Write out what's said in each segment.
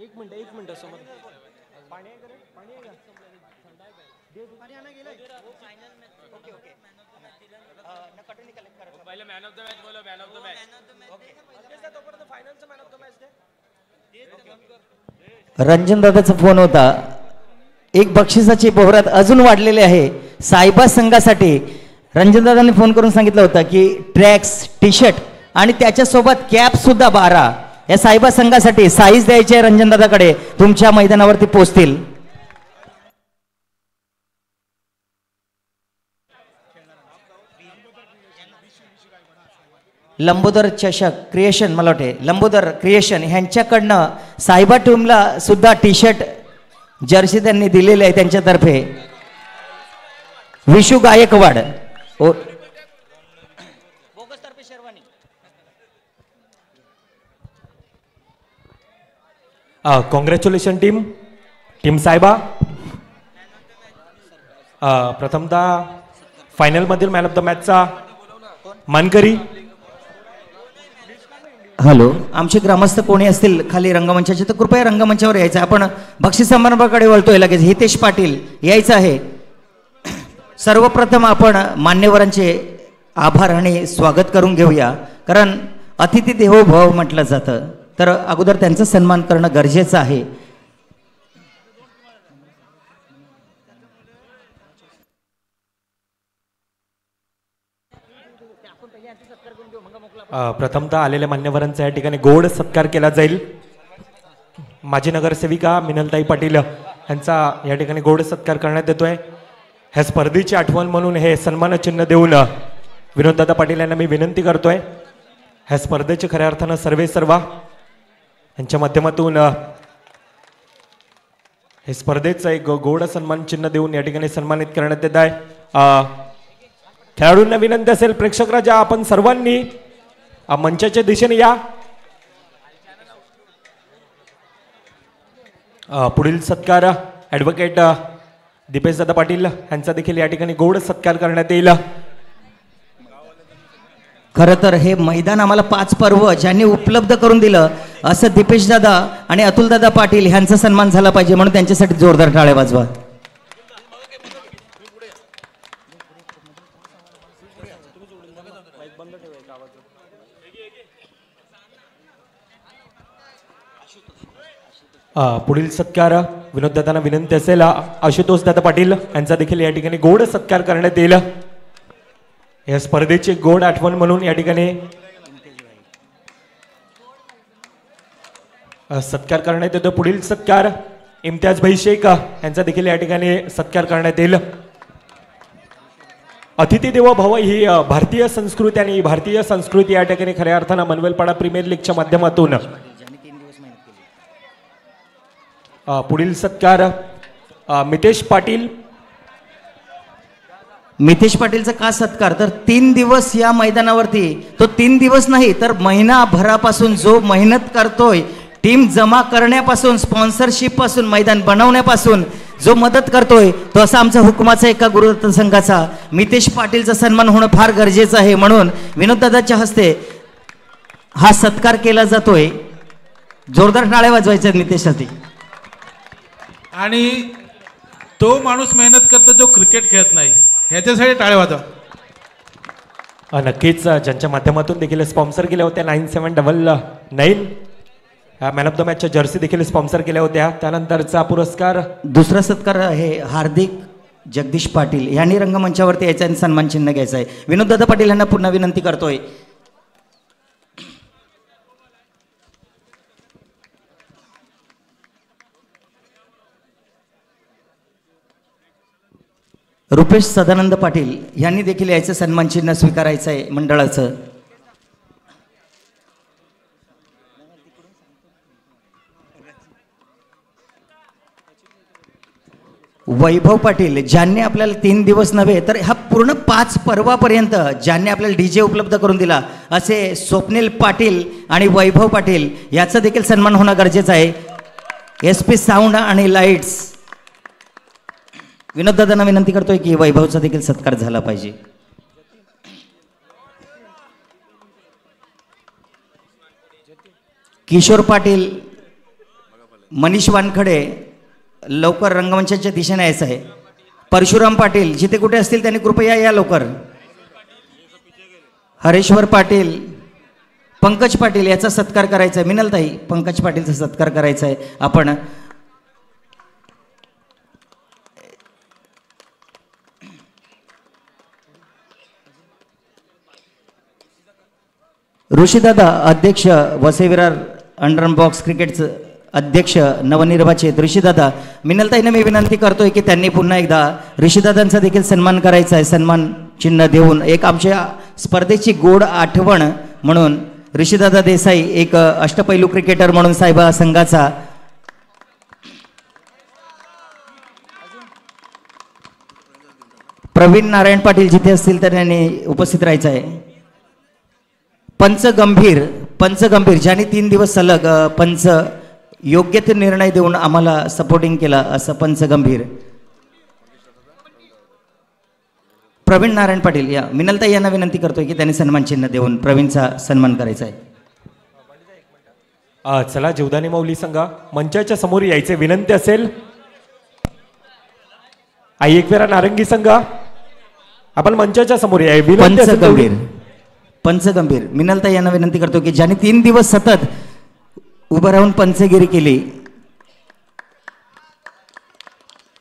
एक मिनिट समोर पहिले मॅन ऑफ द मॅच बोलो. मॅन ऑफ द मॅच तोपर्यंत फायनलचं मॅन ऑफ द मॅच दे. रंजन दादाचा फोन होता. एक बक्षिसाची बहुरात अजून वाढलेली आहे सायबा संघासाठी. रंजन दादांनी फोन करून सांगितलं होतं की ट्रॅक्स, टी शर्ट आणि त्याच्यासोबत कॅप सुद्धा 12 या सायबा संघासाठी साईज द्यायची आहे रंजन दादाकडे. तुमच्या मैदानावरती पोहोचतील. लंबोदर चषक क्रिएशन, मला वाटते लंबोदर क्रिएशन ह्यांच्याकडनं सायबा टीमला सुद्धा टी शर्ट जर्सी त्यांनी दिलेले आहे त्यांच्यातर्फे. विशू गायकवाड कॉंग्रॅच्युलेशन टीम सायबा. प्रथमतः फायनलमधील मॅन ऑफ द मॅचचा मानकरी. हॅलो, आमचे ग्रामस्थ कोणी असतील खाली रंगमंचाचे तर कृपया रंगमंचावर यायचं. आपण बक्षीस समारंभाकडे वळतोय लगेच. हितेश पाटील यायचं आहे. सर्वप्रथम आपण मान्यवरांचे आभार आणि स्वागत करून घेऊया, कारण अतिथी देवो भव म्हटलं जातं, तर अगोदर त्यांचा सन्मान करणं गरजेचं आहे. प्रथमतः आलेल्या मान्यवरांचा या ठिकाणी गोड सत्कार केला जाईल. माजी नगरसेविका मिनलताई पाटील यांचा या ठिकाणी गोड सत्कार करण्यात येतोय. ह्या स्पर्धेची आठवण म्हणून हे सन्मान चिन्ह देऊन विनोददादा पाटील यांना मी विनंती करतोय, ह्या स्पर्धेचे खऱ्या अर्थानं सर्वेसर्वा यांच्या माध्यमातून हे स्पर्धेचं एक गोड सन्मान चिन्ह देऊन या ठिकाणी सन्मानित करण्यात येत आहे. खेळाडूंना विनंती असेल, प्रेक्षक राजा आपण सर्वांनी मंचाच्या दिशेने या. पुढील सत्कार ॲडव्होकेट दीपेशदादा पाटील यांचा देखील या ठिकाणी गोड सत्कार करण्यात येईल. खरं तर हे मैदान आम्हाला 5 पर्व ज्यांनी उपलब्ध करून दिलं असं दीपेशदादा आणि अतुलदादा पाटील ह्यांचा सन्मान झाला पाहिजे, म्हणून त्यांच्यासाठी जोरदार टाळ्या वाजवा. पुढील सत्कार विनोददादांना विनंती असेल, आशुतोष दादा पाटील यांचा देखील या ठिकाणी गोड सत्कार करण्यात येईल. या स्पर्धेची गोड आठवण म्हणून या ठिकाणी सत्कार करण्यात येतो. पुढील सत्कार इम्तियाज भाई शेख यांचा देखील या ठिकाणी सत्कार करण्यात येईल. अतिथी देवो भव ही भारतीय संस्कृती आणि भारतीय संस्कृती या ठिकाणी खऱ्या अर्थानं मनवेलपाडा प्रीमियर लीगच्या माध्यमातून. पुढील सत्कार मितेश पाटील. मितेश पाटीलचा का सत्कार, तर 3 दिवस या मैदानावरती, तो 3 दिवस नाही तर महिनाभरापासून जो मेहनत करतोय, टीम जमा करण्यापासून, स्पॉन्सरशिप पासून, मैदान बनवण्यापासून जो मदत करतोय, तो असा आमचा हुकुमाचा एका गुरुदत्त संघाचा मितेश पाटीलचा सन्मान होणं फार गरजेचं आहे. म्हणून विनोददादाच्या हस्ते हा सत्कार केला जातोय. जोरदार टाळ्या वाजवायच्या मितेशसाठी. आणि तो माणूस मेहनत करतो जो क्रिकेट खेळत नाही, ह्याच्यासाठी टाळ्या वाजवा. नक्कीच ज्यांच्या माध्यमातून देखील स्पॉन्सर केल्या होत्या 9799 मॅन ऑफ द मॅचच्या जर्सी देखील स्पॉन्सर केल्या होत्या. त्यानंतरचा पुरस्कार, दुसरा सत्कार आहे हार्दिक जगदीश पाटील यांनी रंगमंचावरती यायचा आणि सन्मान चिन्ह घ्यायचं आहे. विनोददादा पाटील यांना पुन्हा विनंती करतोय. रुपेश सदानंद पाटील यांनी देखील यायचं सन्मान चिन्ह स्वीकारायचं आहे मंडळाचं. वैभव पाटील ज्यांनी आपल्याला 3 दिवस नव्हे तर ह्या पूर्ण 5 पर्वापर्यंत ज्यांनी आपल्याला डीजे उपलब्ध करून दिला, असे स्वप्नील पाटील आणि वैभव पाटील याचा देखील सन्मान होणं गरजेचं आहे. SP साऊंड आणि लाईट्स विनोददादांना विनंती करतोय की वैभवचा देखील सत्कार झाला पाहिजे. किशोर पाटील मनीष वानखडे लवकर रंगमंचाच्या दिशेने यायचं आहे. परशुराम पाटील जिथे कुठे असतील त्यांनी कृपया या लवकर. हरेश्वर पाटील, पंकज पाटील याचा सत्कार करायचा आहे. मिनलताई, पंकज पाटीलचा सत्कार करायचा आहे. आपण ऋषीदादा अध्यक्ष वसई विरार अंडर बॉक्स क्रिकेटचं अध्यक्ष नवनिर्वाचित ऋषीदादा, मिनलताईने मी विनंती करतोय की त्यांनी पुन्हा एकदा ऋषीदादांचा देखील सन्मान करायचा आहे. सन्मान चिन्ह देऊन एक आमच्या स्पर्धेची गोड आठवण म्हणून ऋषीदादा देसाई एक अष्टपैलू क्रिकेटर म्हणून साहेबा संघाचा प्रवीण नारायण पाटील जिथे असतील तर त्यांनी उपस्थित राहायचं आहे. पंचगंभीर ज्यांनी 3 दिवस सलग पंच योग्य ते निर्णय देऊन आम्हाला सपोर्टिंग केला असं पंचगंभीर प्रवीण नारायण पाटील या मिनलताई यांना विनंती करतोय की त्यांनी सन्मान चिन्ह देऊन प्रवीणचा सन्मान करायचा आहे. चला जीवदानी मौली संघा मंचाच्या समोर यायचे विनंती असेल. आई एकवेरा नारंगी संघा आपण मंचाच्या समोर या विनंती असेल. पंचगंभीर मिनलताई यांना विनंती करतो की ज्यांनी 3 दिवस सतत उभं राहून पंचगिरी केली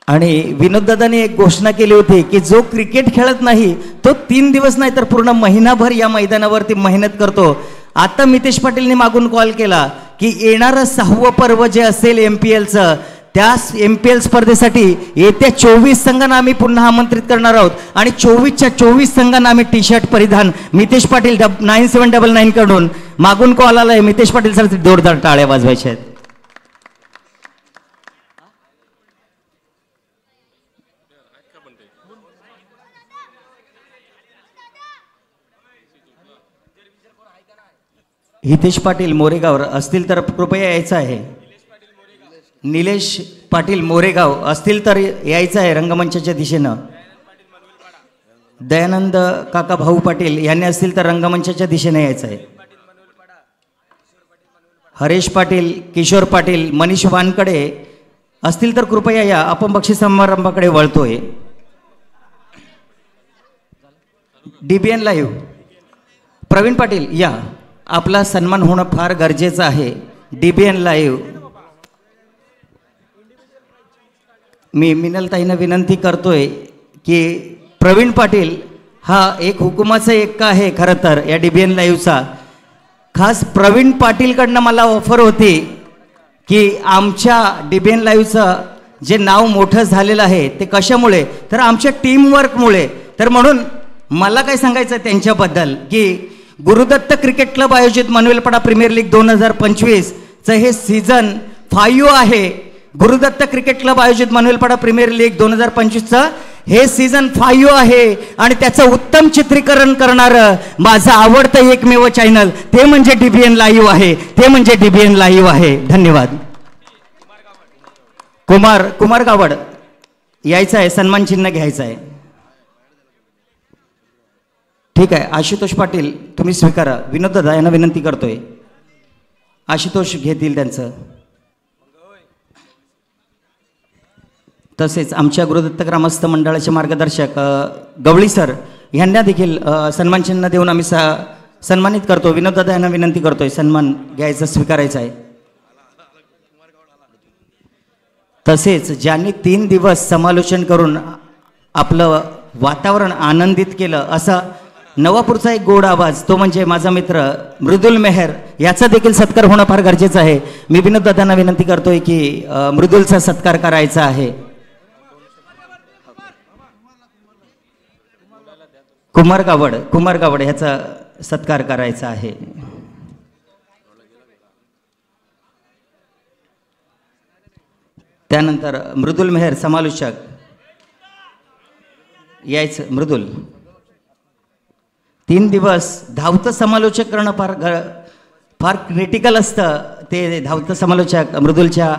आणि विनोददादांनी एक घोषणा केली होती की जो क्रिकेट खेळत नाही तो 3 दिवस नाही तर पूर्ण महिनाभर या मैदानावरती मेहनत करतो. आता मितेश पाटीलने मागून कॉल केला की येणारं 6वं पर्व जे असेल MPLचं त्या MPL स्पर्धेसाठी येत्या 24 संघांना आम्ही पुन्हा आमंत्रित करणार आहोत आणि 24च्या 24 संघांना आम्ही टी-शर्ट परिधान मितेश पाटील 9799 कडून मागून कॉल आलाय. मितेश पाटील सर जोरदार टाळ्या वाजवायच्या आहेत. हितेश पाटील मोरेगाव असतील तर कृपया यायचं आहे. निलेश पाटील मोरेगाव असतील तर यायचं आहे रंगमंचाच्या दिशेनं. दयानंद काका भाऊ पाटील यांनी असतील तर रंगमंचाच्या दिशेने यायचं आहे. हरेश पाटील, किशोर पाटील, मनीष वानकडे असतील तर कृपया या. आपण बक्षीस समारंभाकडे वळतोय. DBN लाईव्ह प्रवीण पाटील या. आपला सन्मान होणं फार गरजेचं आहे. DBN लाईव्ह मी मिनलताईंना विनंती करतोय की प्रवीण पाटील हा एक हुकुमाचा एक्का आहे खरं तर या DBN लाईव्हचा. खास प्रवीण पाटीलकडनं मला ऑफर होती की आमच्या DBN लाईव्हचं जे नाव मोठं झालेलं आहे ते कशामुळे तर आमच्या टीमवर्कमुळे. तर म्हणून मला काय सांगायचं त्यांच्याबद्दल की गुरुदत्त क्रिकेट क्लब आयोजित मनवेलपाडा प्रीमियर लीग 2025चं हे सीझन 5 आहे. गुरुदत्त क्रिकेट क्लब आयोजित मनवेलपाडा प्रीमियर लीग 2025चं हे सीझन 5 आहे आणि त्याचं उत्तम चित्रीकरण करणारं माझं आवडतं एकमेव चॅनल ते म्हणजे DBN लाईव्ह आहे. ते म्हणजे DBN लाईव्ह आहे. धन्यवाद. कुमार गावड यायचं आहे. सन्मान चिन्ह घ्यायचं आहे. ठीक आहे. आशुतोष पाटील तुम्ही स्वीकारा. विनोद दादा यांना विनंती करतोय. आशुतोष घेतील त्यांचं. तसेच आमच्या गुरुदत्त ग्रामस्थ मंडळाचे मार्गदर्शक गवळी सर यांना देखील सन्मान चिन्ह देऊन आम्ही सन्मानित करतो. विनोद दादा यांना विनंती करतोय सन्मान घ्यायचा स्वीकारायचा आहे. तसेच ज्यांनी 3 दिवस समालोचन करून आपलं वातावरण आनंदित केलं असा नवापूरचा एक गोड आवाज तो म्हणजे माझा मित्र मृदुल मेहर याचा देखील सत्कार होणं फार गरजेचं आहे. मी विनोद दादांना विनंती करतोय की मृदुलचा सत्कार करायचा आहे. कुमार गावड ह्याचा सत्कार करायचा आहे. त्यानंतर मृदुल मेहर समालोचक यायचं. मृदुल 3 दिवस धावतं समालोचक करणं फार क्रिटिकल असतं. ते धावतं समालोचक मृदुलच्या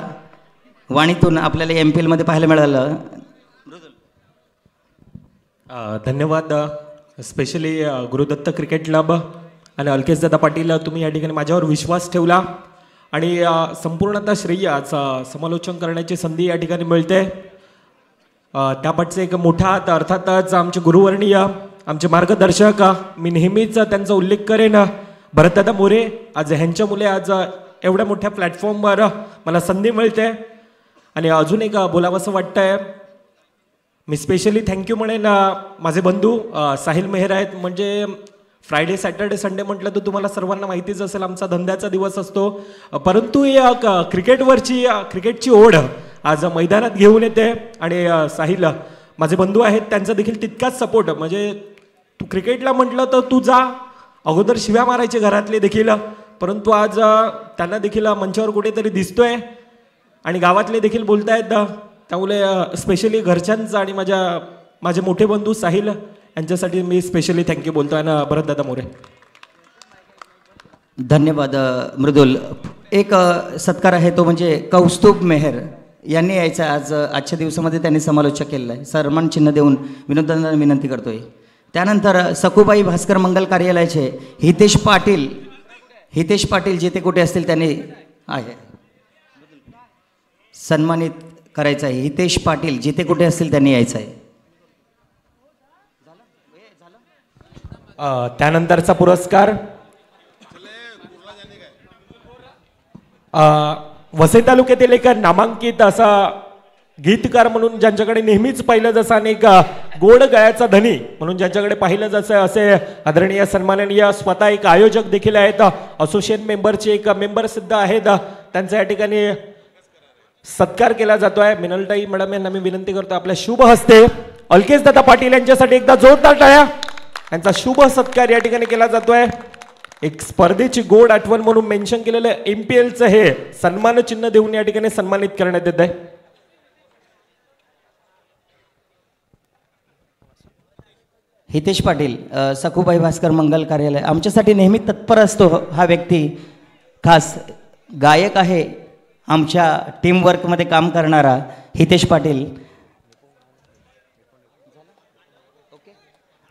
वाणीतून आपल्याला MPL मध्ये पाहायला मिळालं. धन्यवाद. स्पेशली गुरुदत्त क्रिकेट क्लब आणि अल्केश दादा पाटील तुम्ही या ठिकाणी माझ्यावर विश्वास ठेवला आणि संपूर्णतः श्रेय आज समालोचन करण्याची संधी या ठिकाणी मिळते. त्यापाठचे एक मोठा हात अर्थातच आमचे गुरुवर्णीय आमचे मार्गदर्शक, मी नेहमीच त्यांचा उल्लेख करेन, भरतदादा मोरे. आज ह्यांच्या मुले आज एवढ्या मोठ्या प्लॅटफॉर्मवर मला संधी मिळते. आणि अजून एक बोलावंसं वाटतंय, मी स्पेशली थँक्यू म्हणेन माझे बंधू साहिल मेहर आहेत. म्हणजे फ्रायडे सॅटर्डे संडे म्हटलं तर तुम्हाला सर्वांना माहितीच असेल आमचा धंद्याचा दिवस असतो, परंतु या क्रिकेटची ओढ आज मैदानात घेऊन येते. आणि साहिल माझे बंधू आहेत, त्यांचा देखील तितकाच सपोर्ट. म्हणजे तू क्रिकेटला म्हटलं तर तू जा, अगोदर शिव्या मारायचे घरातले देखील, परंतु आज त्यांना देखील मंचावर कुठेतरी दिसतोय आणि गावातले देखील बोलतायत. त्यामुळे स्पेशली घरच्यांचा आणि माझे मोठे बंधू साहिल यांच्यासाठी मी स्पेशली थँक्यू बोलतो आहे ना भरतदादा मोरे. धन्यवाद मृदुल. एक सत्कार आहे तो म्हणजे कौस्तुभ मेहर यांनी यायचं. आजच्या दिवसामध्ये त्यांनी समालोचक केलेलं आहे. सन्मान चिन्ह देऊन विनोदांना विनंती करतोय. त्यानंतर सखुबाई भास्कर मंगल कार्यालयाचे हितेश पाटील जिथे कुठे असतील त्यांनी आहे सन्मानित करायचं आहे. हितेश पाटील जिथे कुठे असतील त्यांनी यायचं आहे. त्यानंतरचा पुरस्कार वसई तालुक्यातील एक नामांकित असा गीतकार म्हणून ज्यांच्याकडे नेहमीच पाहिलं जसं आणि एक गोड गळ्याचा धनी म्हणून ज्यांच्याकडे पाहिलं जसं असे आदरणीय सन्माननीय स्वतः एक आयोजक देखील आहेत, असोसिएट मेंबरचे एक मेंबर सुद्धा आहेत. त्यांचा या ठिकाणी सत्कार केला जातोय. मिनलताई मॅडम यांना मी विनंती करतो आपल्या शुभ हस्ते अलकेश दादा पाटील यांच्यासाठी एकदा जोरदार टाळ्या. यांचा शुभ सत्कार या ठिकाणी केला जातोय. एक स्पर्धेची गोड आठवण म्हणून मेन्शन केलेलं MPLचं हे सन्मान चिन्ह देऊन या ठिकाणी सन्मानित करण्यात येत आहे. हितेश पाटील सखुबाई भास्कर मंगल कार्यालय आमच्यासाठी नेहमी तत्पर असतो. हा व्यक्ती खास गायक आहे, आमच्या टीमवर्कमध्ये काम करणारा हितेश पाटील.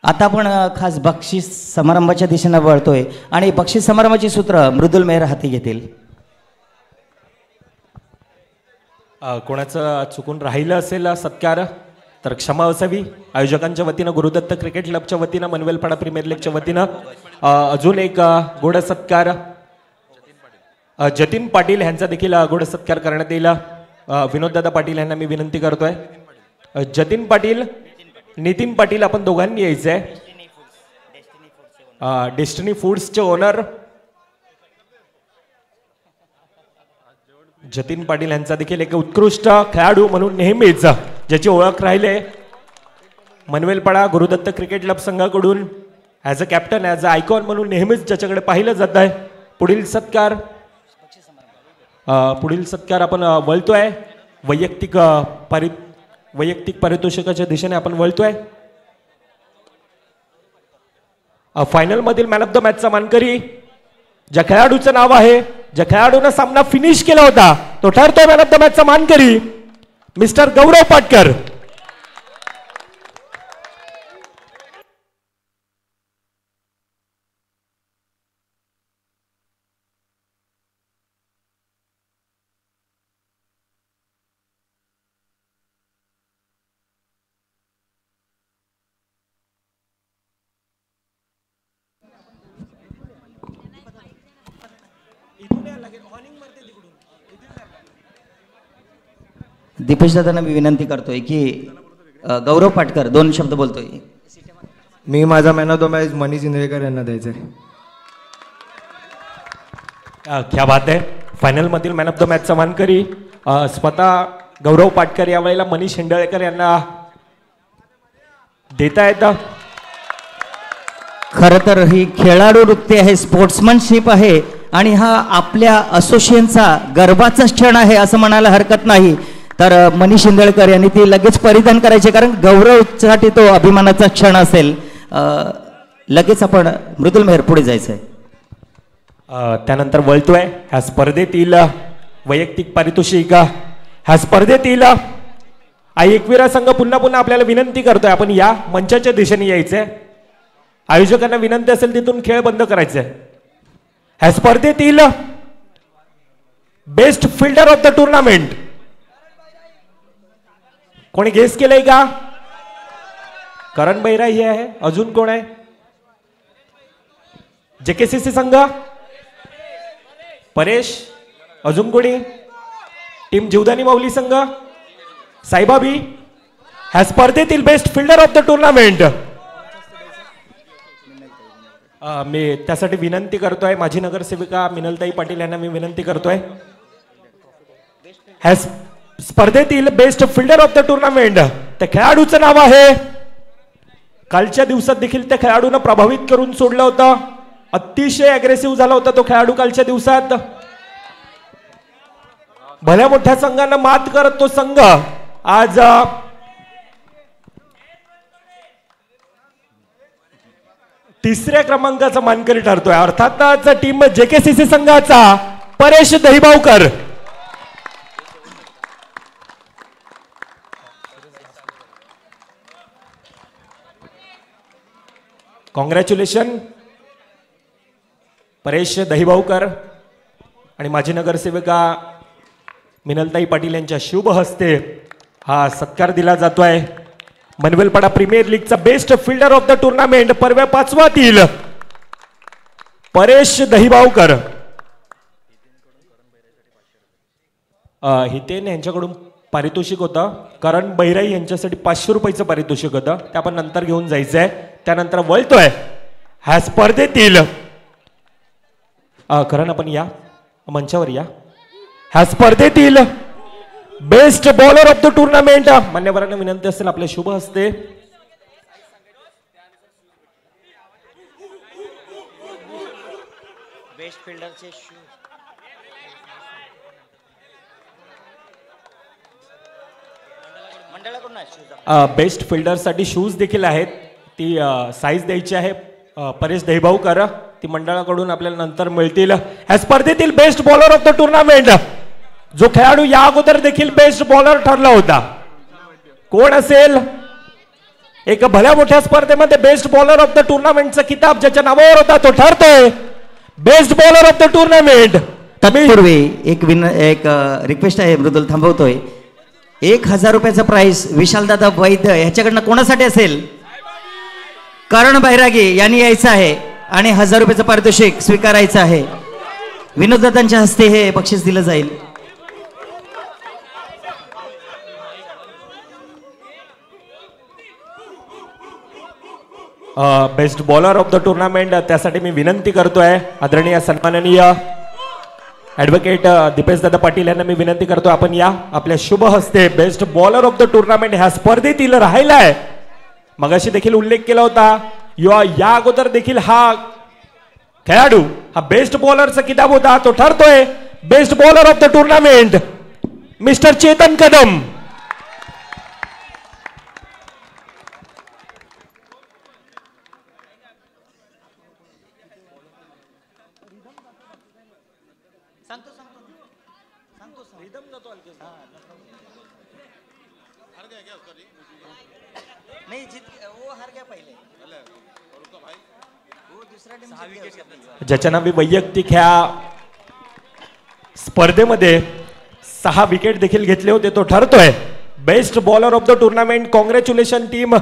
आता आपण खास बक्षीस समारंभाच्या दिशेनं वळतोय आणि बक्षीस समारंभाची सूत्र मृदुल मेहर हाती घेतील. कोणाचं चुकून राहिलं असेल सत्कार तर क्षमा असावी. आयोजकांच्या वतीनं गुरुदत्त क्रिकेट क्लबच्या वतीनं मनवेलपाडा प्रीमियर लीगच्या वतीनं अजून एक गोड सत्कार जतीन पाटील यांचा देखील गोड सत्कार करण्यात येईल. विनोददादा पाटील यांना मी विनंती करतोय. जतीन पाटील, नितीन पाटील आपण दोघांनी यायचंय. डेस्टिनी फूड्सचे ओनर जतीन पाटील यांचा देखील एक उत्कृष्ट खेळाडू म्हणून नेहमीच ज्याची ओळख राहिले मनवेलपाडा गुरुदत्त क्रिकेट क्लब संघाकडून as a captain, as a icon म्हणून नेहमीच ज्याच्याकडे पाहिलं जात आहे. पुढील सत्कार आपण वळतोय. वैयक्तिक पारितोषिकाच्या दिशेने आपण वळतोय. फायनल मधील मॅन ऑफ द मॅचचा मानकरी ज्या खेळाडूचं नाव आहे, ज्या खेळाडूने सामना फिनिश केला होता, तो ठरतोय मॅन ऑफ द मॅचचा मानकरी मिस्टर गौरव पाटकर. दीपेश दादांना मी विनंती करतोय की गौरव पाटकर 2 शब्द बोलतोय. मी माझा man of the match Manish Indrekar यांना द्यायचा आहे. क्या बात आहे. फायनल मधील मॅन ऑफ द मॅचचा मानकरी स्वतः गौरव पाटकर यावेळेला मनीष इंदळेकर यांना देता येतं. खरं तर ही खेळाडू वृत्ती आहे, स्पोर्ट्समनशिप आहे आणि हा आपल्या असोसिएशनचा गर्वाचा क्षण आहे असं म्हणायला हरकत नाही. तर मनीष इंदळकर यांनी ती लगेच परिधान करायचे, कारण गौरवसाठी तो अभिमानाचा क्षण असेल. लगेच आपण मृदुल मेहर पुढे जायचं आहे. त्यानंतर वळतोय ह्या स्पर्धेतील वैयक्तिक पारितोषिक. ह्या स्पर्धेतील एकविरा संघ पुन्हा पुन्हा आपल्याला विनंती करतोय, आपण या मंचाच्या दिशेने यायचंय. आयोजकांना विनंती असेल तिथून खेळ बंद करायचे. ह्या स्पर्धेतील best fielder of the tournament कोणी गेस केलंय का? करण बैरा ही आहे. अजून कोण आहे? जेकेसीसी संघ, परेश. अजून कोणी? टीम जीवदानी माऊली संघ, साईबाबी. ह्या स्पर्धेतील best fielder of the tournament मी त्यासाठी विनंती करतोय, माझी नगरसेविका मिनलताई पाटील यांना मी विनंती करतोय, ह्या स्पर्धेतील best fielder of the tournament त्या खेळाडूचं नाव आहे. कालच्या दिवसात देखील त्या खेळाडूनं प्रभावित करून सोडलं होतं. अतिशय अग्रेसिव्ह झाला होता तो खेळाडू कालच्या दिवसात. भल्या मोठ्या संघांना मात करत तो संघ आज तिसऱ्या क्रमांकाचा मानकरी ठरतोय. अर्थातच टीम जेकेसीसी संघाचा परेश दहिबावकर. कॉंग्रॅच्युलेशन परेश दहिबावकर. आणि माजी नगरसेविका मिनलताई पाटील यांच्या शुभ हस्ते हा सत्कार दिला जातोय. मनवेलपाडा प्रीमियर लीगचा best fielder of the tournament परव्या 5वातील परेश दहिबावकर. हितेन यांच्याकडून पारितोषिक होतं. करण बैराई यांच्यासाठी 500 रुपयाचं पारितोषिक होतं, ते आपण नंतर घेऊन जायचंय. त्यानंतर वळतोय ह्या स्पर्धेतील करण आपण या मंचावर या. ह्या स्पर्धेतील best bowler of the tournament मान्यवरांना विनंती असेल आपल्या शुभ हस्ते बेस्ट फिल्डरचे शूज मंडळाकडून बेस्ट फिल्डर साठी शूज देखील आहेत. ती साईज द्यायची आहे परेश दहिबावकर. ती मंडळाकडून आपल्याला नंतर मिळतील. ह्या स्पर्धेतील best bowler of the tournament जो खेळाडू या अगोदर देखील बेस्ट बॉलर ठरला होता कोण असेल? एक भल्या मोठ्या स्पर्धेमध्ये बेस्ट बॉलर ऑफ द टुर्नामेंटचा किताब ज्याच्या नावावर होता तो ठरतोय best bowler of the tournament. तत्पूर्वी एक रिक्वेस्ट आहे, मृदुल थांबवतोय. 1000 रुपयाचा प्राइस विशालदादा वैद्य ह्याच्याकडनं कोणासाठी असेल? करण बैरागी यांनी यायचं आहे आणि 1000 रुपयाचं पारितोषिक स्वीकारायचं आहे. विनोददादांच्या हस्ते हे बक्षीस दिलं जाईल. Best bowler of the tournament त्यासाठी मी विनंती करतोय आदरणीय सन्माननीय ऍडव्होकेट दीपेश दादा पाटील यांना मी विनंती करतो आपण या आपल्या शुभ हस्ते best bowler of the tournament ह्या स्पर्धेतील राहिलाय. मगाशी देखील उल्लेख केला होता या अगोदर देखील हा खेळाडू हा बेस्ट बॉलरचा किताब होता तो ठरतोय best bowler of the tournament mister Chetan Kadam. ज्याच्या नावे वैयक्तिक ह्या स्पर्धेमध्ये 6 विकेट देखील घेतले होते तो ठरतोय best bowler of the tournament. Congratulation team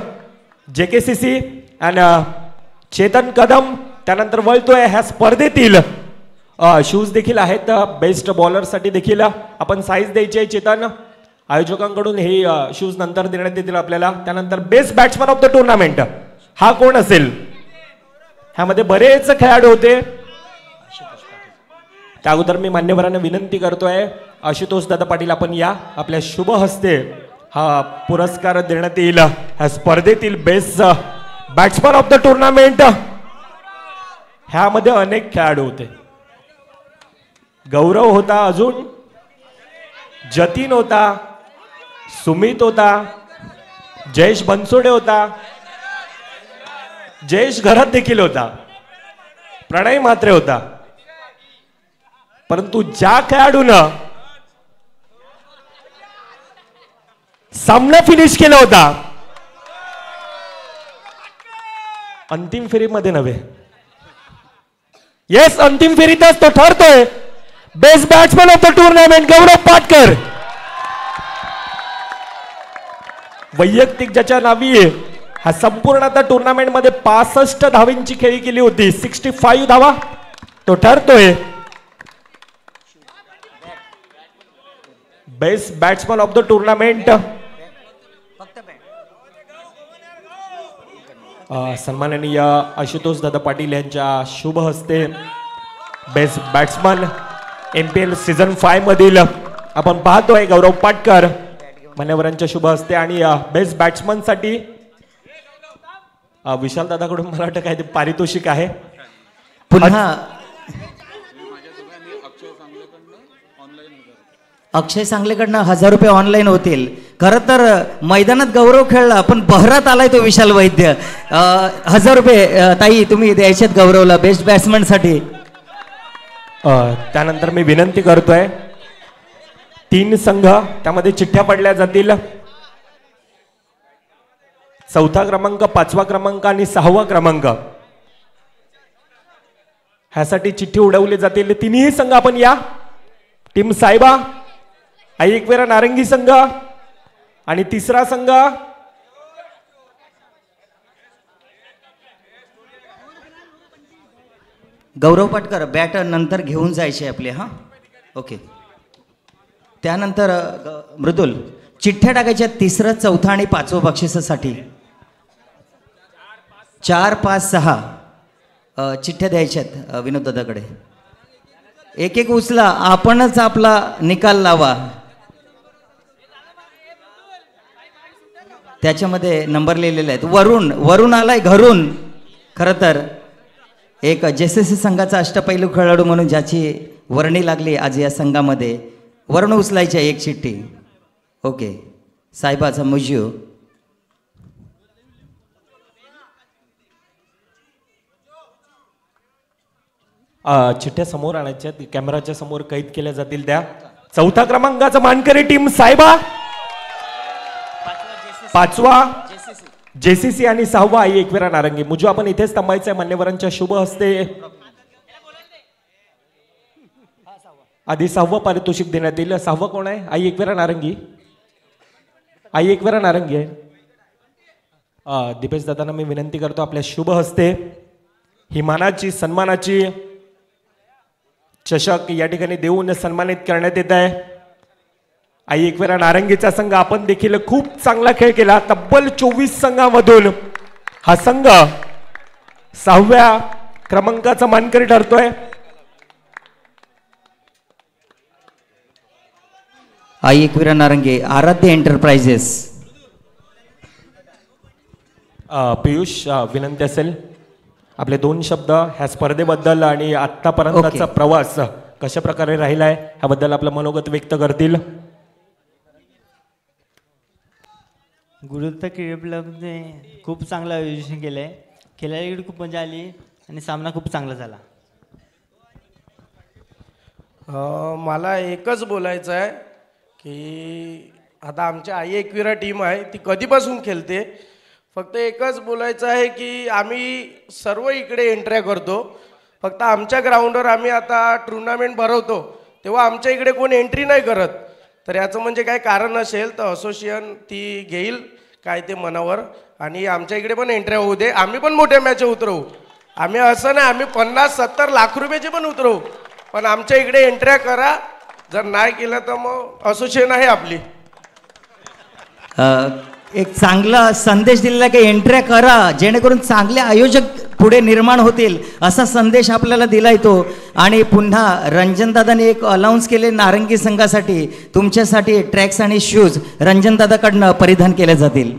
JKCC and Chetan Kadam. त्यानंतर वळतोय ह्या स्पर्धेतील शूज देखील आहेत बेस्ट बॉलर साठी देखील आपण साईज द्यायची आहे चेतन. आयोजकांकडून हे शूज नंतर देण्यात येतील आपल्याला. त्यानंतर best batsman of the tournament हा कोण असेल? ह्यामध्ये बरेच खेळाडू होते. त्या अगोदर मी मान्यवरांना विनंती करतोय आशुतोष दादा पाटील आपण या आपल्या शुभ हस्ते हा पुरस्कार देण्यात येईल. ह्या स्पर्धेतील best batsman of the tournament ह्यामध्ये अनेक खेळाडू होते. गौरव होता, अजून जतीन होता, सुमित होता, जयेश बनसोडे होता, जयेश घरात देखील होता, प्रणय म्हात्रे होता. परंतु ज्या खेळाडूनं सामना फिनिश केला होता अंतिम फेरीमध्ये नव्हे, येस अंतिम फेरीतच तो ठरतोय best batsman of the tournament Gaurav Patkar. वैयक्तिक ज्याच्या नावी हा संपूर्ण आता टुर्नामेंट मध्ये 65 धावांची खेळी केली होती. 65 धावा तो ठरतोय best batsman of the tournament. सन्माननीय आशुतोष दादा पाटील यांच्या शुभ हस्ते बेस्ट बॅट्समन MPL सीझन 5 मधील आपण पाहतोय गौरव पाटकर मान्यवरांच्या शुभ हस्ते. आणि बेस्ट बॅट्समन साठी विशाल दादाकडून मला वाटतं काय ते पारितोषिक आहे. पुन्हा अक्षय सांगलेकडनं 1000 रुपये ऑनलाईन होतील. खरं तर मैदानात गौरव खेळला पण बहरात आलाय तो विशाल वैद्य. 1000 रुपये ताई तुम्ही द्यायचेत गौरवला बेस्ट बॅट्समन साठी. त्यानंतर मी विनंती करतोय 3 संघ त्यामध्ये चिठ्ठ्या पडल्या जातील. 4था क्रमांक 5वा क्रमांक आणि 6वा क्रमांक ह्यासाठी चिठ्ठी उडवली जातील. तिन्ही संघ आपण या. टीम सायबा आई एकवेरा नारंगी संघ आणि तिसरा संघ गौरव पाटकर बॅट नंतर घेऊन जायचे आपले. हां ओके. त्यानंतर मृदुल चिठ्ठ्या टाकायच्या 3रं 4थं आणि 5वं बक्षिसासाठी. 4, 5, 6 चिठ्ठ्या द्यायच्यात विनोद दादाकडे. एक एक उचला आपणच आपला निकाल लावा. त्याच्यामध्ये नंबर लिहिलेले आहेत. वरून आलाय घरून. खरं तर एक JCC संघाचा अष्टपैलू खेळाडू म्हणून ज्याची वर्णी लागली आज या संघामध्ये. वरून उचलायची एक चिठ्ठी. ओके. साहेबाचा मुजिओ. चिठ्ठ्या समोर आणायच्या कॅमेराच्या समोर कैद केल्या जातील. त्या 4था क्रमांकाचा मानकरी टीम सायबा, 5वा JCC आणि 6वा आई एकवेरा नारंगी. मुजो आपण इथेच थांबायचं आहे मान्यवरांच्या शुभ हस्ते. आधी 6वं पारितोषिक देण्यात येईल. 6वं कोण आहे? आई एकवेरा नारंगी. आई एकवेरा नारंगी आहे. दीपेश दादांना मी विनंती करतो आपल्या शुभ हस्ते ही मानाची सन्मानाची चषक या ठिकाणी देऊन सन्मानित करण्यात येत आहे. आई एकवेरा नारंगीचा संघ आपण देखील खूप चांगला खेळ केला. तब्बल 24 संघांमधून हा संघ 6व्या क्रमांकाचा मानकरी ठरतोय. आई एकवीरा नारंगे आराध्य एंटरप्राइजेस. पियुष विनंती असेल आपले 2 शब्द ह्या स्पर्धेबद्दल आणि आतापर्यंतचा प्रवास कशा प्रकारे राहिलाय ह्याबद्दल आपलं मनोगत व्यक्त करतील. गुरुदत्त क्रीडा क्लबने खूप चांगलं आयोजन केलं आहे. खेळायला खूप मजा आली आणि सामना खूप चांगला झाला. मला एकच बोलायचं आहे की आता आमच्या आई एकविरा टीम आहे ती कधीपासून खेळते. फक्त एकच बोलायचं आहे की आम्ही सर्व इकडे एंट्र्या करतो. फक्त आमच्या ग्राउंडवर आम्ही आता टुर्नामेंट भरवतो तेव्हा आमच्या इकडे कोण एंट्री नाही करत. तर याचं म्हणजे काय कारण असेल तर असोसिएशन ती घेईल काय ते मनावर आणि आमच्या इकडे पण एंट्र्या होऊ दे. आम्ही पण मोठ्या मॅच उतरवू. आम्ही असं नाही आम्ही 50-70 लाख रुपयाचे पण उतरवू. पण आमच्या इकडे एंट्र्या करा. जर नाही केलं तर मग असोसिएशन आहे आपली. एक चांगला संदेश दिलेला की एंट्र्या करा जेणेकरून चांगले आयोजक पुढे निर्माण होतील असा संदेश आपल्याला दिला येतो. आणि पुन्हा रंजनदादाने एक अनाऊन्स केले नारंगी संघासाठी तुमच्यासाठी ट्रॅक्स आणि शूज रंजनदादाकडनं परिधान केले जातील.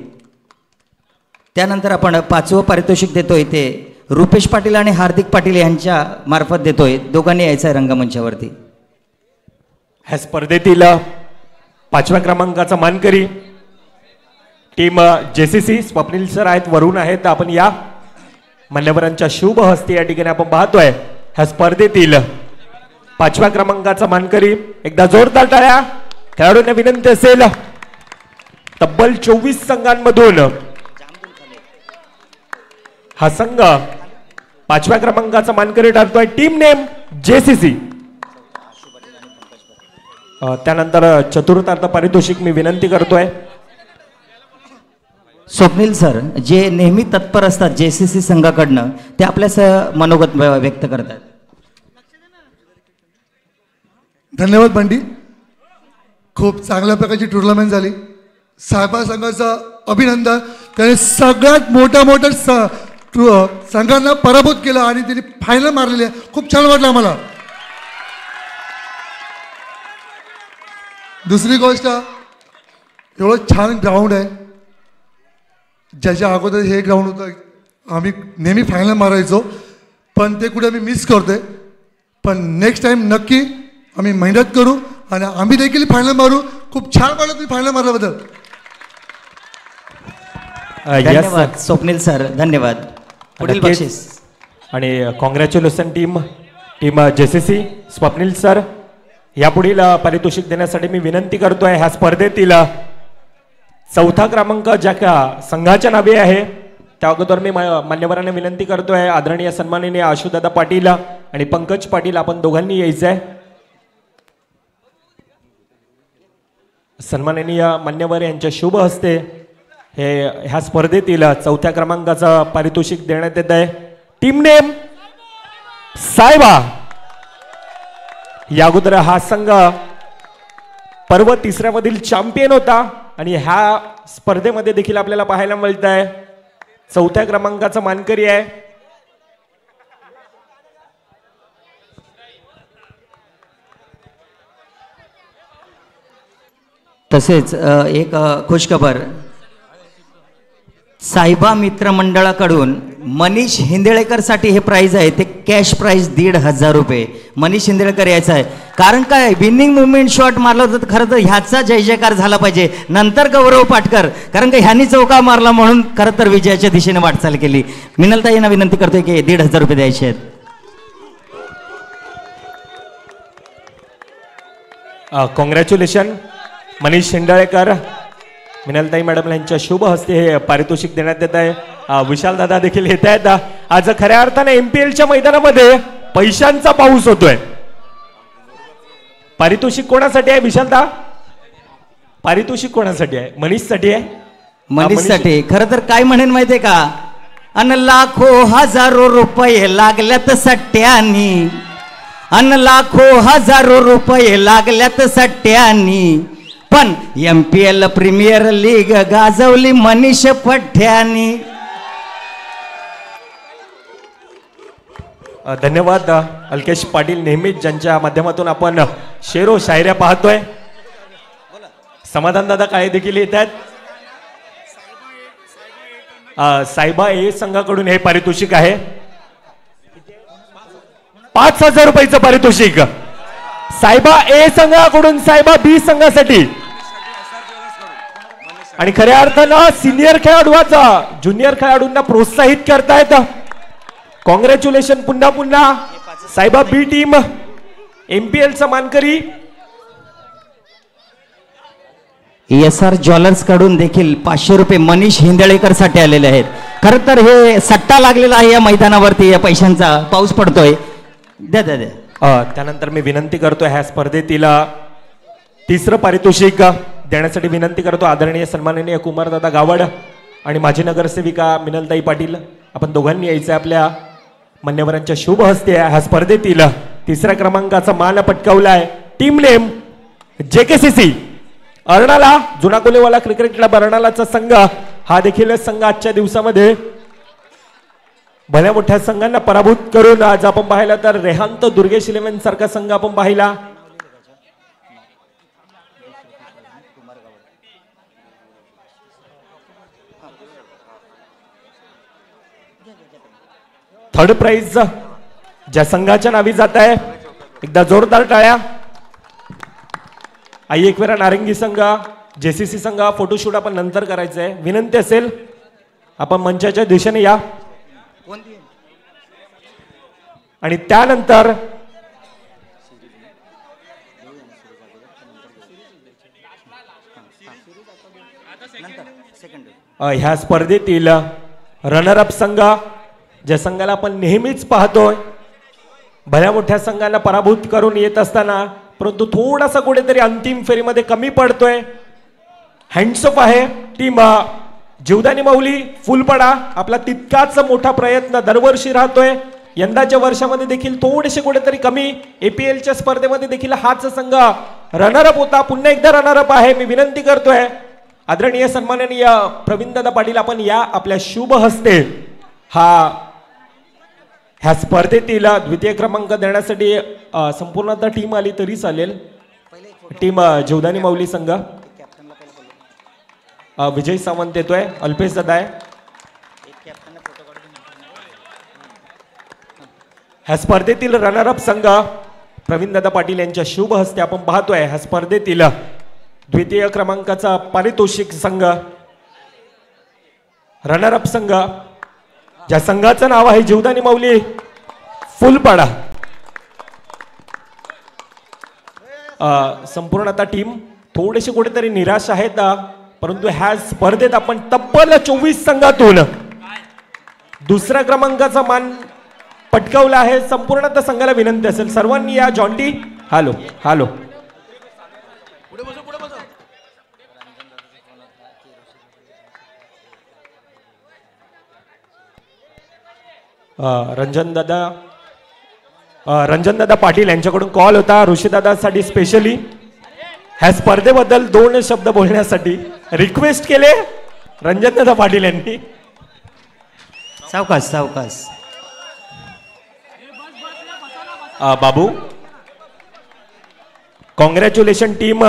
त्यानंतर आपण 5वं पारितोषिक देतोय ते रुपेश पाटील आणि हार्दिक पाटील यांच्या मार्फत देतोय. दोघांनी यायचं आहे रंगमंचावरती. ह्या स्पर्धेतील 5व्या क्रमांकाचा मानकरी टीम JCC स्वप्नील सर आहेत वरून आहेत. आपण या मान्यवरांच्या शुभ हस्ते या ठिकाणी आपण पाहतोय ह्या स्पर्धेतील 5व्या क्रमांकाचा मानकरी. एकदा जोरदार टाळ्या. खेळाडूंना विनंती असेल तब्बल 24 संघांमधून हा संघ 5व्या क्रमांकाचा मानकरी ठरतोय. Team name JCC. त्यानंतर चतुर्थार्थ पारितोषिक मी विनंती करतोय स्वप्नील सर जे नेहमी तत्पर असतात JCC संघाकडनं ते आपल्या मनोगत व्यक्त करतात. धन्यवाद बंडी. खूप चांगल्या प्रकारची टुर्नामेंट झाली. साहेबा संघाचं अभिनंदन. त्याने सगळ्यात मोठ्या संघांना पराभूत केलं आणि त्यांनी फायनल मारलेली आहे. खूप छान वाटलं आम्हाला. दुसरी गोष्ट एवढं छान ग्राउंड आहे. ज्याच्या अगोदर हे ग्राउंड होतं आम्ही नेहमी फायनल मारायचो पण ते कुठे आम्ही मिस करतोय. पण नेक्स्ट टाइम नक्की आम्ही मेहनत करू आणि आम्ही देखील फायनल मारू. खूप छान वाटलं तुम्ही फायनल मारल्याबद्दल. धन्यवाद स्वप्नील सर. धन्यवाद. पुढील बक्षीस आणि congratulation team JCC Swapnil sir. यापुढील पारितोषिक देण्यासाठी मी विनंती करतोय ह्या स्पर्धेतील चौथा क्रमांक ज्या संघाच्या नावे आहे त्या अगोदर मी मान्यवरांना विनंती करतोय आदरणीय सन्माननीय आशुदादा पाटील आणि पंकज पाटील आपण दोघांनी यायचं आहे. सन्माननीय मान्यवर यांच्या शुभ हस्ते हे ह्या स्पर्धेतील चौथ्या क्रमांकाचं पारितोषिक देण्यात येत आहे. टीम नेम सायबा. या अगोदर हा संघ पर्व तिसऱ्यामधील चॅम्पियन होता आणि ह्या स्पर्धेमध्ये देखील आपल्याला पाहायला मिळत आहे चौथ्या क्रमांकाचा मानकरी आहे. तसेच एक खुशखबर सायबा मित्र मंडळाकडून मनीष हिंदेळेकर साठी हे प्राइज आहे ते कॅश प्राइज 1,500 रुपये. मनीष हिंदेळेकर यायचा आहे. कारण काय विनिंग मुवमेंट शॉट मारला होता तर खरं तर ह्याचा जय जयकार झाला पाहिजे. नंतर गौरव पाटकर कारण का ह्यांनी चौका मारला म्हणून खरं तर विजयाच्या दिशेने वाटचाल केली. मिनलताईंना विनंती करतोय की 1,500 रुपये द्यायचे आहेत. कॉंग्रॅच्युलेशन मनीष हिंदेळेकर. मिनलताई मॅडम यांच्या शुभ हस्ते हे पारितोषिक देण्यात येत आहे. विशाल दादा देखील येत आहेत. आज खऱ्या अर्थाने MPLच्या मैदानामध्ये पैशांचा पाऊस होतोय. पारितोषिक कोणासाठी आहे विशालदा? पारितोषिक कोणासाठी आहे? मनीषसाठी आहे. मनीषसाठी. खरं तर काय म्हणेन माहितीये का अन लाखो हजारो रुपये लागल्यात सट्ट्यानी. अन लाखो हजारो रुपये लागल्यात सट्ट्यानी पण MPL प्रीमियर लीग गाजवली मनीष पठ्यानी. धन्यवाद अल्केश पाटील. नेहमीच ज्यांच्या माध्यमातून आपण शेरो शायऱ्या पाहतोय. समाधान दादा काय देखील येत आहेत. सायबा ए संघाकडून हे पारितोषिक आहे 5,000 रुपयाचं पारितोषिक. सायबा ए संघाकडून सायबा B संघासाठी. आणि खऱ्या अर्थानं सिनियर खेळाडूचा ज्युनियर खेळाडूंना प्रोत्साहित करतायत. कॉंग्रॅच्युलेशन पुन्हा पुन्हा सायबा B टीम MPLचा मानकरी. SR ज्वेलर्स कडून देखील 500 रुपये मनीष हिंदेळेकर साठी आलेले आहेत. खरं तर हे सट्टा लागलेला आहे या मैदानावरती. या पैशांचा पाऊस पडतोय. द्या द्या द्या. त्यानंतर मी विनंती करतो ह्या स्पर्धेतील तिसरं पारितोषिक देण्यासाठी विनंती करतो आदरणीय सन्माननीय कुमारदादा गावड आणि माजी नगरसेविका मिनलताई पाटील आपण दोघांनी यायचं आपल्या मान्यवरांच्या शुभ हस्ते ह्या स्पर्धेतील तिसऱ्या क्रमांकाचा मान पटकावलाय. Team name JKCC Arnala. जुना कोलेवाला क्रिकेट क्लब अर्णालाचा संघ हा देखील संघ आजच्या दिवसामध्ये भल्या मोठ्या संघांना पराभूत करून आज आपण पाहिला तर रेहांत दुर्गेश 11 सारखा संघ आपण पाहिला. थर्ड प्राइज ज्या संघाच्या नावी जात आहे एकदा जोरदार टाळ्या. आई एकवेरा नारंगी संघ JCC संघ फोटोशूट आपण नंतर करायचं आहे. विनंती असेल आपण मंचाच्या दिशेने या. आणि त्यानंतर ह्या स्पर्धेतील रनर अप संघ ज्या संघाला आपण नेहमीच पाहतोय भल्या मोठ्या संघाला पराभूत करून येत असताना परंतु थोडासा कुठेतरी अंतिम फेरीमध्ये कमी पडतोय. हँड्सअप आहे टीम जीवदानी माऊली. फुलपडा आपला तितकाच मोठा प्रयत्न दरवर्षी राहतोय. यंदाच्या वर्षामध्ये देखील थोडेसे कुठेतरी कमी. APLच्या स्पर्धेमध्ये देखील हाच संघ रनरअप होता, पुन्हा एकदा रनरअप आहे. मी विनंती करतोय आदरणीय सन्माननीय प्रवीणदादा पाटील, आपण या आपल्या शुभ हस्ते ह्या स्पर्धेतील द्वितीय क्रमांक देण्यासाठी संपूर्ण आता टीम आली तरी चालेल. टीम जीवदानी माऊली संघ विजय सावंत येतोय, अल्पेश दादा आहे. ह्या स्पर्धेतील रनरअप संघ प्रवीणदादा पाटील यांच्या शुभ हस्ते आपण पाहतोय. ह्या स्पर्धेतील द्वितीय क्रमांकाचा पारितोषिक संघ रनरअप संघ, ज्या संघाचं नाव आहे जीवदानी माऊली फुलपाडा. संपूर्ण आता टीम थोडेसे कुठेतरी निराश आहेत, परंतु ह्या स्पर्धेत आपण तब्बल 24 संघातून दुसऱ्या क्रमांकाचा मान पटकावला आहे. संपूर्ण आता संघाला विनंती असेल सर्वांनी या. Jonty hello hello. Ranjan Dada Patil यांच्याकडून कॉल होता ऋषीदादासाठी स्पेशली ह्या स्पर्धेबद्दल 2 शब्द बोलण्यासाठी रिक्वेस्ट केले रंजन दादा पाटील यांनी. सावकाश सावकाश. बाबू कॉंग्रॅच्युलेशन टीम.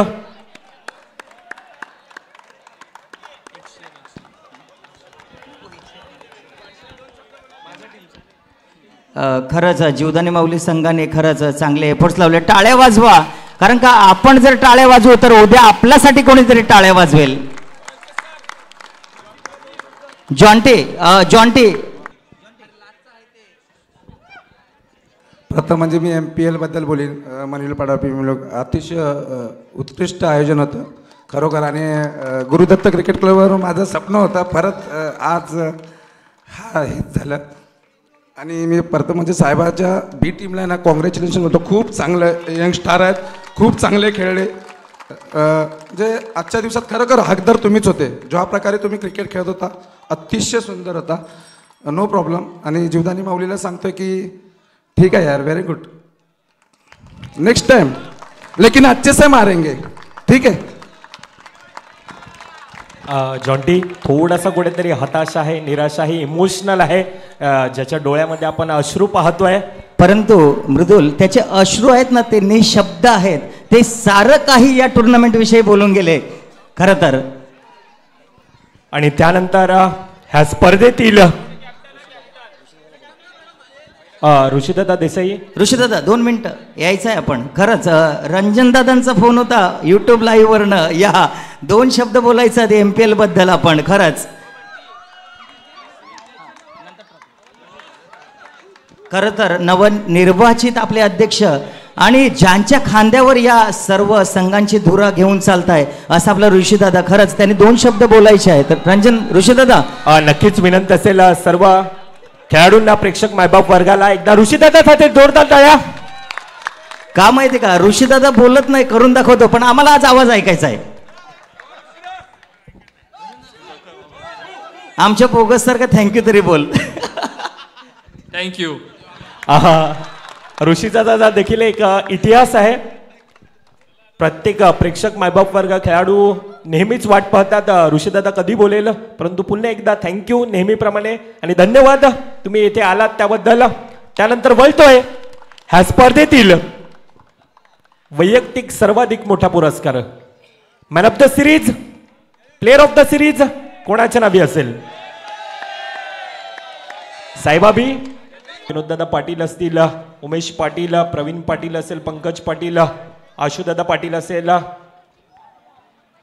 खरंच जीवदानी माऊली संघाने खरंच चांगले एफर्ट्स लावले. टाळ्या वाजवा, कारण का आपण जर टाळ्या वाजवू तर उद्या आपल्यासाठी कोणीतरी टाळ्या वाजवेल. जॉन्टी. प्रथम म्हणजे मी MPL बद्दल बोलीन. मनिलपाडा लोक अतिशय उत्कृष्ट आयोजन होतं खरोखर. आणि गुरुदत्त क्रिकेट क्लबवर माझं स्वप्न होतं, परत आज हेच झालं. आणि मी प्रथम म्हणजे साहेबाच्या बी टीमला ना कॉंग्रॅच्युलेशन होतं. खूप चांगलं यंग स्टार आहेत, खूप चांगले खेळले. जे आजच्या दिवसात खरोखर हकदार तुम्हीच होते. ज्या प्रकारे तुम्ही क्रिकेट खेळत होता अतिशय सुंदर होता. No problem. आणि जीवदानी माऊलीला सांगतो की ठीक है यार, वेरी गुड, नेक्स्ट टाइम लेकिन अच्छे से मारेंगे, ठीक है. जॉन्टी थोडासा कुठेतरी हताश आहे, निराश आहे, इमोशनल आहे, ज्याच्या डोळ्यामध्ये आपण अश्रू पाहतोय. परंतु मृदुल त्याचे अश्रू आहेत ना ते निशब्द आहेत. ते सारं काही या टुर्नामेंट विषयी बोलून गेले खरं तर. आणि त्यानंतर ह्या स्पर्धेतील ऋषीदादा देसाई. ऋषीदादा 2 मिनिटं यायचं आहे आपण. खरंच रंजन दादांचा फोन होता YouTube लाईव्ह वरनं. या 2 शब्द बोलायचं ते MPL बद्दल आपण. खरंच खरं तर नवनिर्वाचित आपले अध्यक्ष आणि ज्यांच्या खांद्यावर या सर्व संघांची धुरा घेऊन चालताय असं आपला ऋषीदादा. खरंच त्यांनी 2 शब्द बोलायचे आहेत. तर ऋषीदादा नक्कीच विनंती असेल सर्व खेळाडूंना, प्रेक्षक मायबाप वर्गाला एकदा ऋषीदादा साठी जोरदार टाळ्या. का माहिती का, ऋषीदादा बोलत नाही, करून दाखवतो, पण आम्हाला आज आवाज ऐकायचा आहे. आमच्या बोगस सारखा थँक्यू तरी बोल. थँक्यू. ऋषीदादा देखील एक इतिहास आहे. प्रत्येक प्रेक्षक मायबाप वर्ग खेळाडू नेहमीच वाट पाहतात ऋषीदादा कधी बोलेल. परंतु पुन्हा एकदा थँक्यू नेहमीप्रमाणे आणि धन्यवाद तुम्ही येथे आलात त्याबद्दल. त्यानंतर वळतोय ह्या स्पर्धेतील वैयक्तिक सर्वाधिक मोठा पुरस्कार man of the series, player of the series कोणाच्या नावी असेल? साईबाबी, विनोददादा पाटील असतील, उमेश पाटील, प्रवीण पाटील असेल, पंकज पाटील, आशुदादा पाटील असेल,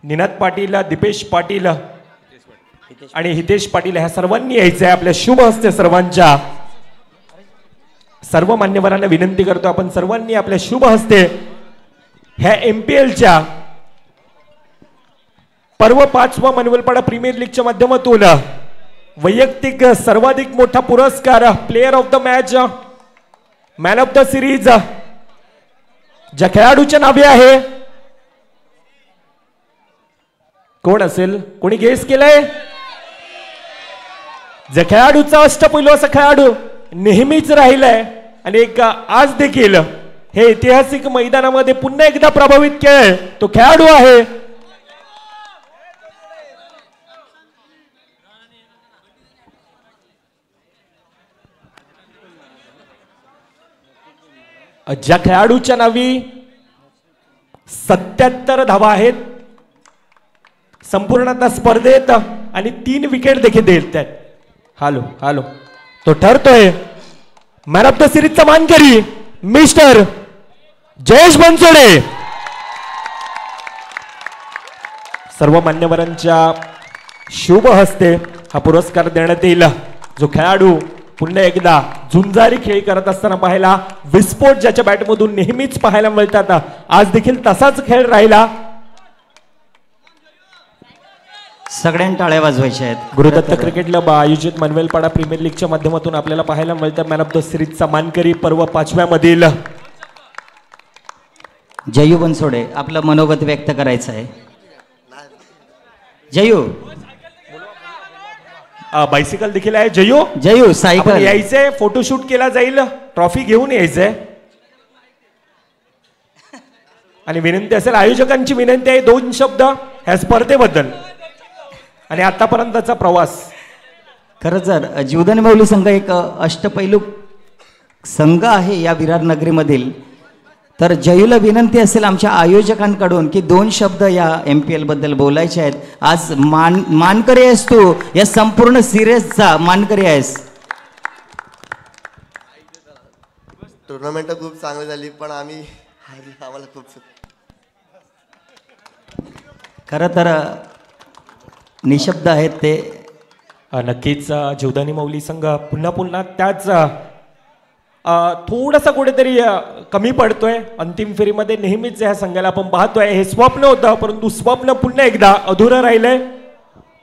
निनाद पाटील, दीपेश पाटील आणि हितेश पाटील, ह्या सर्वांनी यायचं आहे आपल्या शुभ हस्ते. सर्वांच्या सर्व मान्यवरांना विनंती करतो आपण सर्वांनी आपल्या शुभ हस्ते ह्या MPLच्या पर्व 5वा मनवलपाडा प्रीमियर लीगच्या माध्यमातून वैयक्तिक सर्वाधिक मोठा पुरस्कार, player of the match, man of the series, ज्या खेळाडूच्या नावे आहे, कोण असेल? कोणी गेस केलंय? ज्या खेळाडूचा अष्टपैलू असा खेळाडू नेहमीच राहिलाय आणि एक आज देखील हे ऐतिहासिक मैदानामध्ये पुन्हा एकदा प्रभावित केलंय, तो खेळाडू आहे ज्या खेळाडूच्या नावी 77 धावा आहेत संपूर्ण स्पर्धेत आणि 3 विकेट देखील देत आहेत. हालो हालो, तो ठरतोय मॅन ऑफ द सिरीजचा मानकरी मिस्टर जयेश बनसोडे. सर्व मान्यवरांच्या शुभ हस्ते हा पुरस्कार देण्यात येईल. जो खेळाडू पुन्हा एकदा झुंजारी खेळ करत असताना पाहायला, विस्फोट ज्याच्या बॅटमधून नेहमीच पाहायला मिळतात, आज देखील तसाच खेळ राहिला. सगळ्यांना टाळ्या वाजवायच्या आहेत. गुरुदत्त क्रिकेट क्लब आयोजित मनवेलपाडा प्रीमियर लीगच्या माध्यमातून आपल्याला पाहायला मिळतं मॅन ऑफ द सिरीजचा मानकरी पर्व 5व्या मधील जयू बनसोडे. आपलं मनोगत व्यक्त करायचं आहे. जयू बायसिकल देखील आहे. जयू जयू सायकल यायचंय, फोटोशूट केला जाईल, ट्रॉफी घेऊन यायचंय. आणि विनंती असेल, आयोजकांची विनंती आहे 2 शब्द ह्या स्पर्धेबद्दल आणि आतापर्यंतचा प्रवास. खरंच जर जीवदानी माऊली संघ एक अष्टपैलू संघ आहे या विरार नगरीमधील, तर जयूला विनंती असेल आमच्या आयोजकांकडून की 2 शब्द या MPL बद्दल बोलायचे आहेत. आज मानकरी आहेस तू, या संपूर्ण सिरीजचा मानकरी आहेस. टुर्नामेंट खूप चांगली झाली पण आम्हाला खूप खरं तर निशब्द आहेत ते. नक्कीच जीवदानी माऊली संघ पुन्हा त्याच थोडासा कुठेतरी कमी पडतोय अंतिम फेरीमध्ये. नेहमीच ह्या संघाला आपण पाहतोय, हे स्वप्न होतं परंतु स्वप्न पुन्हा एकदा अधुरं राहिलंय.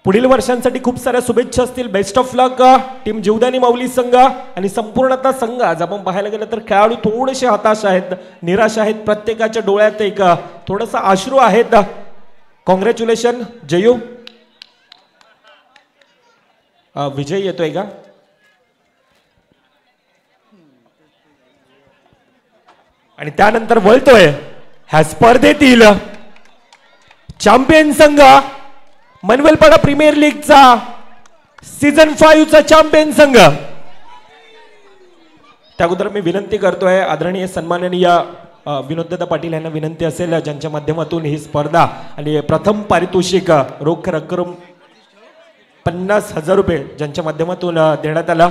पुढील वर्षांसाठी खूप साऱ्या शुभेच्छा असतील. Best of luck team Jivdani Mauli संघ आणि संपूर्णतः संघ. आज आपण पाहायला गेलं तर खेळाडू थोडेसे हताश आहेत, निराश आहेत, प्रत्येकाच्या डोळ्यात एक थोडासा अश्रू आहेत. कॉंग्रॅच्युलेशन जयू. विजय येतोय का? आणि त्यानंतर वळतोय ह्या स्पर्धेतील चॅम्पियन संघ, मनवेलपाडा प्रीमियर लीगचा सीझन 5 चा चॅम्पियन संघ. त्या अगोदर मी विनंती करतोय आदरणीय सन्माननीय विनोददादा पाटील यांना विनंती असेल, ज्यांच्या माध्यमातून ही स्पर्धा आणि प्रथम पारितोषिक रोख रक्कम 50,000 रुपये ज्यांच्या माध्यमातून देण्यात आला,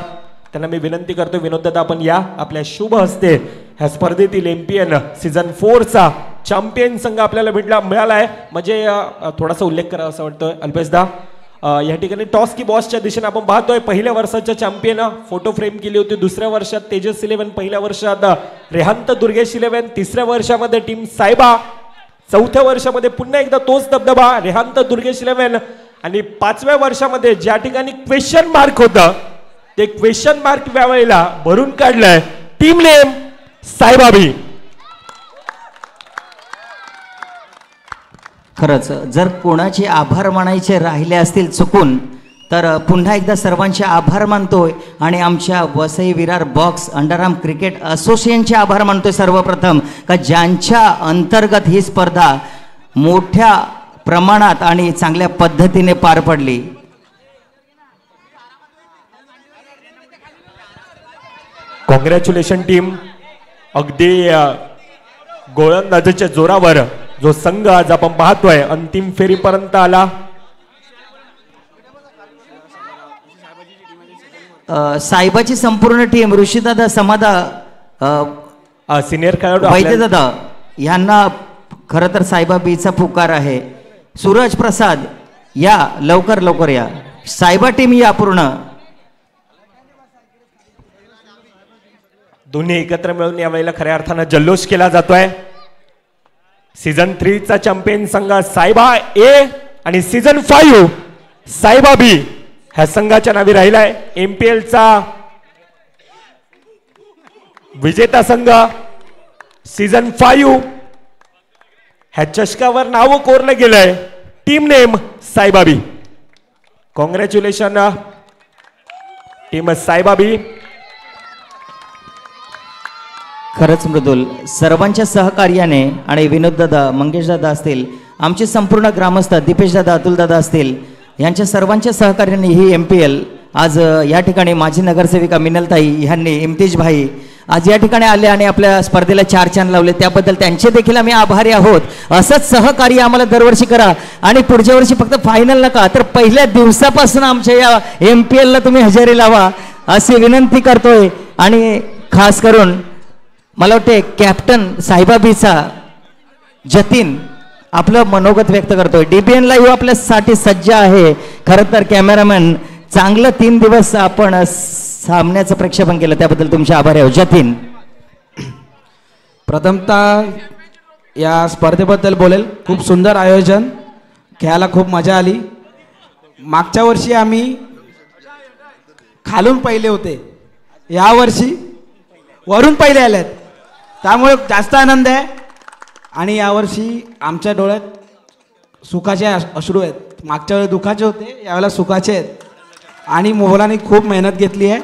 त्यांना मी विनंती करतो विनोददादा आपण या, आपल्या शुभ हस्ते ह्या स्पर्धेतील MPL सीझन 4 चा चॅम्पियन संघ आपल्याला मिळाला आहे. म्हणजे थोडासा उल्लेख करावा असं वाटतोय अल्पेशदा. या ठिकाणी टॉस की बॉसच्या दिशेने आपण पाहतोय पहिल्या वर्षाच्या चॅम्पियन फोटो फ्रेम केली होती. दुसऱ्या वर्षात तेजस 11, पहिल्या वर्षात रेहांत दुर्गेश 11, तिसऱ्या वर्षामध्ये टीम सायबा, चौथ्या वर्षामध्ये पुन्हा एकदा तोच दबदबा रेहांत दुर्गेश 11 आणि 5व्या वर्षामध्ये ज्या ठिकाणी क्वेश्चन मार्क होतं ते क्वेश्चन मार्क वेळेला भरून काढलंय टीम नेम सायबाबी. खरंच जर कोणाचे आभार मानायचे राहिले असतील चुकून तर पुन्हा एकदा सर्वांचे आभार मानतोय आणि आमच्या Vasai Virar box underarm cricket असोसिएशनचे आभार मानतोय सर्वप्रथम, का ज्यांच्या अंतर्गत ही स्पर्धा मोठ्या प्रमाणात आणि चांगल्या पद्धतीने पार पडली. Congratulation team. अगदी गोलंदाजीच्या जोरावर जो संघ आज आपण पाहतोय अंतिम फेरीपर्यंत आला. सायबाची संपूर्ण टीम, ऋषीदादा, समादा, सिनियर खेळाडू वैद्यदादा यांना खरं तर सायबा बीचा पुकार आहे. सूरज प्रसाद या, लवकर या. सायबा टीम या पूर्ण. दोन्ही एकत्र मिळून यावेळेला खऱ्या अर्थानं जल्लोष केला जातोय. सीझन 3 चा चॅम्पियन संघ सायबा ए आणि सीझन 5 सायबा बी ह्या संघाच्या नावे राहिलाय. MPL चा विजेता संघ सीझन 5 ह्या चषकावर नाव कोरलं गेलंय. Team name Saibabi. Congratulation team Saibabi. खरंच मृदुल, सर्वांच्या सहकार्याने आणि विनोददादा, मंगेशदादा असतील, आमचे संपूर्ण ग्रामस्थ दीपेशदादा, अतुलदादा असतील, यांच्या सर्वांच्या सहकार्याने ही MPL आज या ठिकाणी माजी नगरसेविका मिनलताई ह्यांनी, इम्तिज भाई आज या ठिकाणी आले आणि आपल्या स्पर्धेला 4 चांद लावले. त्याबद्दल त्यांचे देखील आम्ही आभारी आहोत. असंच सहकार्य आम्हाला दरवर्षी करा आणि पुढच्या वर्षी फक्त फायनल नका तर पहिल्या दिवसापासून आमच्या या MPLला तुम्ही हजेरी लावा अशी विनंती करतोय. आणि खास करून मला वाटते कॅप्टन साईबाबीचा जतीन आपलं मनोगत व्यक्त करतोय. DBN लाईव्ह आपल्यासाठी सज्ज आहे. खरं तर कॅमेरामॅन चांगलं 3 दिवस आपण सामन्याचं प्रक्षेपण केलं त्याबद्दल तुमचे आभारी आहोत. जतीन, प्रथमतः या स्पर्धेबद्दल बोलेल. खूप सुंदर आयोजन, खेळायला खूप मजा आली. मागच्या वर्षी आम्ही खालून पहिले होते, यावर्षी वरून पहिले आलेत, त्यामुळे जास्त आनंद आहे. आणि यावर्षी आमच्या डोळ्यात सुखाचे अश्रू आहेत. मागच्या वेळेस दुःखाचे होते, यावेळेला सुखाचे आहेत. आणि मोहलाने खूप मेहनत घेतली आहे.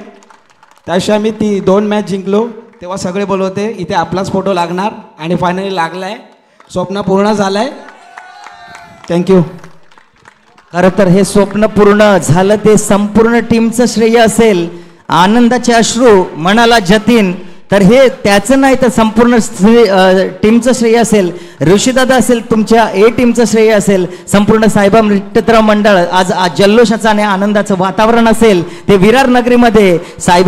त्याशिवाय आम्ही 2 मॅच जिंकलो तेव्हा सगळे बोलवते इथे आपलाच फोटो लागणार आणि फायनली लागला आहे. स्वप्न पूर्ण झालं आहे. थँक्यू. खरं तर हे स्वप्न पूर्ण झालं ते संपूर्ण टीमचं श्रेय असेल. आनंदाचे अश्रू म्हणाला जतीन, तर हे त्याचं नाही तर संपूर्ण टीमचं श्रेय असेल. ऋषीदादा असेल, तुमच्या टीमचं श्रेय असेल. संपूर्ण साईबाब मित्र मंडळ आज जल्लोषाचं आणि आनंदाचं वातावरण असेल ते विरार नगरीमध्ये. साईबाब